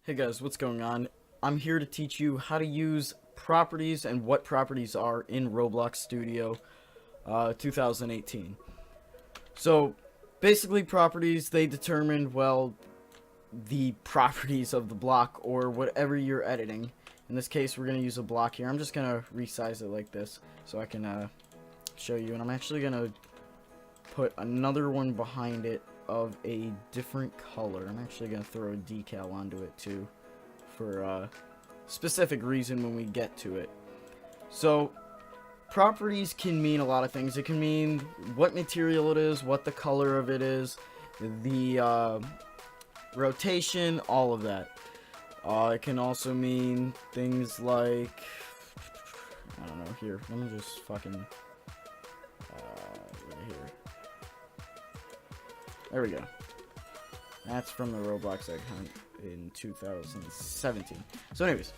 Hey guys, what's going on? I'm here to teach you how to use properties and what properties are in Roblox Studio 2018. So basically properties, they determine, well, the properties of the block or whatever you're editing. In this case, we're going to use a block here. I'm just going to resize it like this so I can show you. And I'm actually going to put another one behind it of a different color. I'm actually going to throw a decal onto it too for a specific reason when we get to it. So properties can mean a lot of things. It can mean what material it is, what the color of it is, the rotation, all of that. It can also mean things like, I don't know, here, let me just fucking right here. There we go. That's from the Roblox account in 2017. So anyways,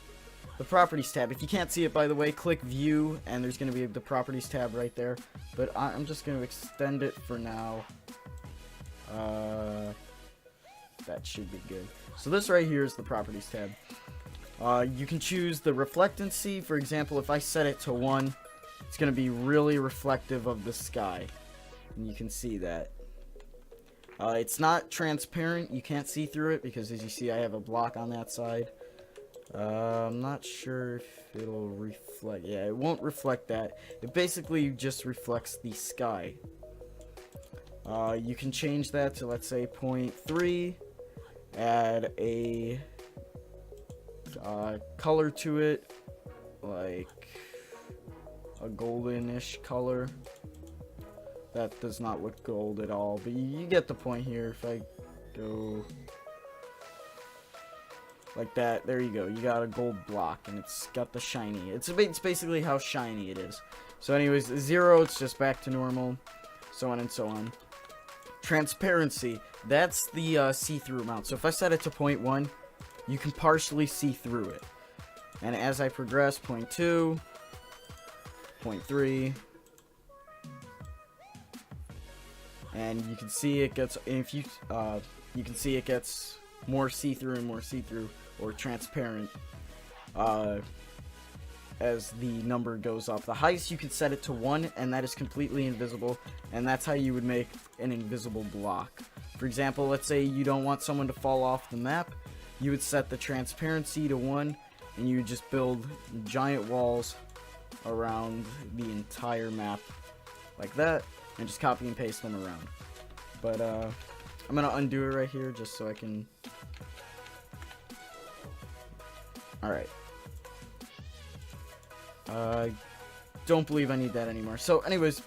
the properties tab. If you can't see it, by the way, click view and there's going to be the properties tab right there. But I'm just going to extend it for now. That should be good. So this right here is the properties tab. You can choose the reflectancy. For example, if I set it to 1, it's going to be really reflective of the sky. And you can see that. It's not transparent. You can't see through it because, as you see, I have a block on that side. I'm not sure if it'll reflect. Yeah, it won't reflect that. It basically just reflects the sky. You can change that to, let's say, 0.3. Add a color to it, like a goldenish color. That does not look gold at all, but you get the point here. If I go like that, there you go. You got a gold block, and it's got the shiny. It's basically how shiny it is. So anyways, 0, it's just back to normal, so on and so on. Transparency, that's the see-through amount. So if I set it to 0.1, you can partially see through it. And as I progress, 0.2, 0.3, and you can see it gets, if you can see it gets more see-through and more see-through or transparent as the number goes up. The highest you can set it to 1, and that is completely invisible, and that's how you would make an invisible block. For example, let's say you don't want someone to fall off the map, you would set the transparency to 1, and you would just build giant walls around the entire map like that, and just copy and paste them around. But I'm gonna undo it right here just so I can. Alright. Don't believe I need that anymore. So anyways,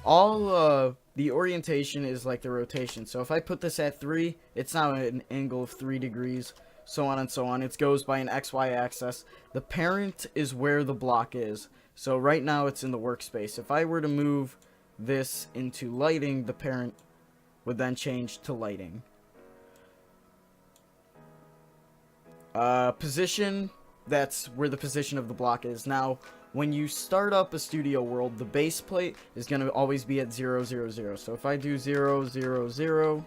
all the orientation is like the rotation. So if I put this at 3, it's now at an angle of 3 degrees, so on and so on. It goes by an XY axis. The parent is where the block is. So right now it's in the workspace. If I were to move this into lighting, the parent would then change to lighting. Position, that's where the position of the block is. Now, when you start up a studio world, the base plate is going to always be at 0, 0, 0. So if I do 0, 0, 0,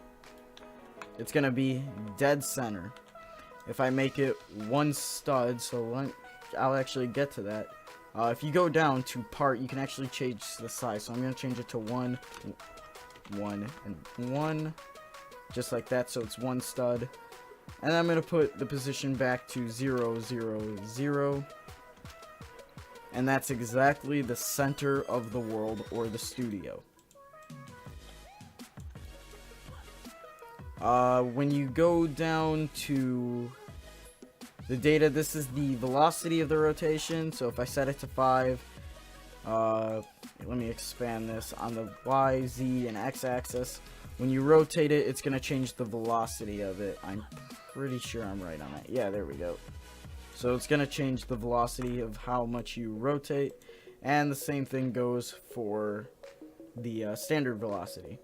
it's going to be dead center. If I make it 1 stud, so I'll actually get to that. If you go down to part, you can actually change the size. So I'm going to change it to 1, 1, and 1. Just like that, so it's 1 stud. And I'm going to put the position back to 0, 0, 0. And that's exactly the center of the world or the studio. When you go down to the data, this is the velocity of the rotation. So if I set it to 5, let me expand this on the Y, Z, and X axis. When you rotate it, it's going to change the velocity of it. I'm pretty sure I'm right on that. Yeah, there we go. So it's going to change the velocity of how much you rotate. And the same thing goes for the standard velocity.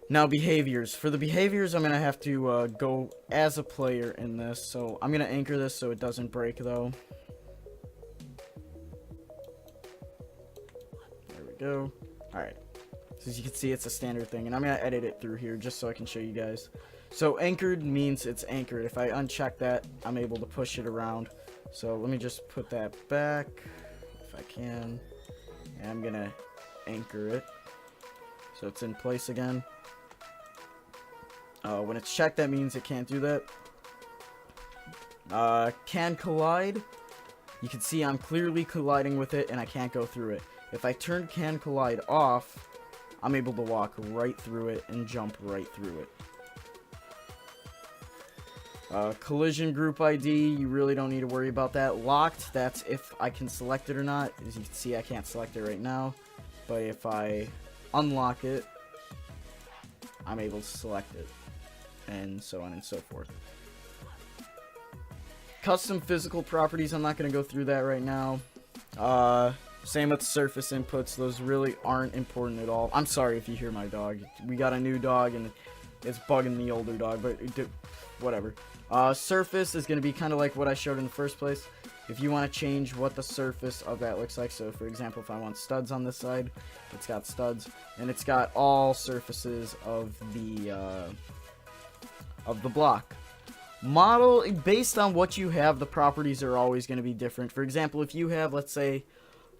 Now, behaviors. For the behaviors, I'm going to have to go as a player in this. So I'm going to anchor this so it doesn't break, though. There we go. Alright. So as you can see, it's a standard thing. And I'm going to edit it through here just so I can show you guys. So anchored means it's anchored. If I uncheck that, I'm able to push it around. So let me just put that back if I can. And I'm gonna anchor it so it's in place again. When it's checked, that means it can't do that. Can collide. You can see I'm clearly colliding with it and I can't go through it. If I turn can collide off, I'm able to walk right through it and jump right through it. Collision group ID, you really don't need to worry about that. Locked, that's if I can select it or not. As you can see, I can't select it right now. But if I unlock it, I'm able to select it. And so on and so forth. Custom physical properties, I'm not going to go through that right now. Same with surface inputs, those really aren't important at all. I'm sorry if you hear my dog. We got a new dog and it's bugging the older dog, but whatever. Surface is going to be kind of like what I showed in the first place. If you want to change what the surface of that looks like, so for example, if I want studs on this side, it's got studs, and it's got all surfaces of the block. Model, based on what you have, the properties are always going to be different. For example, if you have, let's say,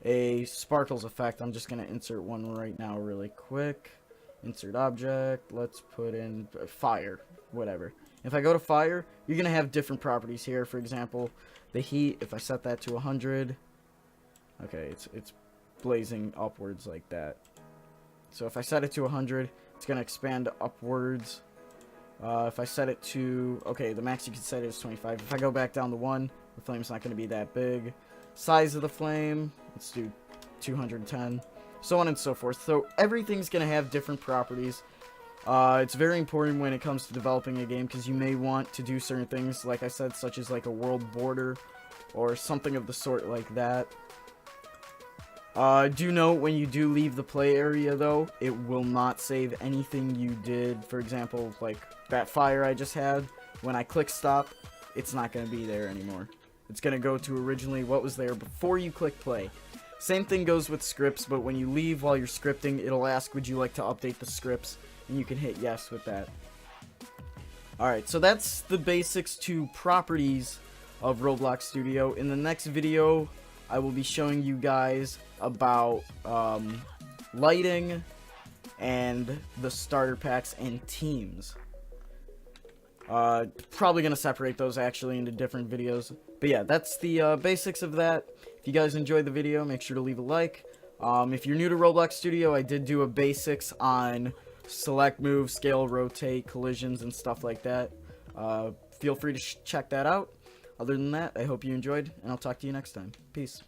a sparkles effect, I'm just going to insert one right now really quick. Insert object, let's put in fire, whatever. If I go to fire, you're going to have different properties here. For example, the heat, if I set that to 100, okay, it's blazing upwards like that. So if I set it to 100, it's going to expand upwards. If I set it to, okay, the max you can set it is 25. If I go back down to 1, the flame's not going to be that big. Size of the flame, let's do 210. So on and so forth. So everything's going to have different properties. It's very important when it comes to developing a game because you may want to do certain things, like I said, such as like a world border or something of the sort like that. Do note when you do leave the play area though, it will not save anything you did. For example, like that fire I just had, when I click stop, it's not going to be there anymore. It's going to go to originally what was there before you click play. Same thing goes with scripts, but when you leave while you're scripting, it'll ask, would you like to update the scripts? And you can hit yes with that. Alright, so that's the basics to properties of ROBLOX Studio. In the next video, I will be showing you guys about lighting and the starter packs and teams. Probably going to separate those actually into different videos. But yeah, that's the basics of that. If you guys enjoyed the video, make sure to leave a like. If you're new to ROBLOX Studio, I did do a basics on select, move, scale, rotate, collisions, and stuff like that. Feel free to check that out. Other than that, I hope you enjoyed, and I'll talk to you next time. Peace.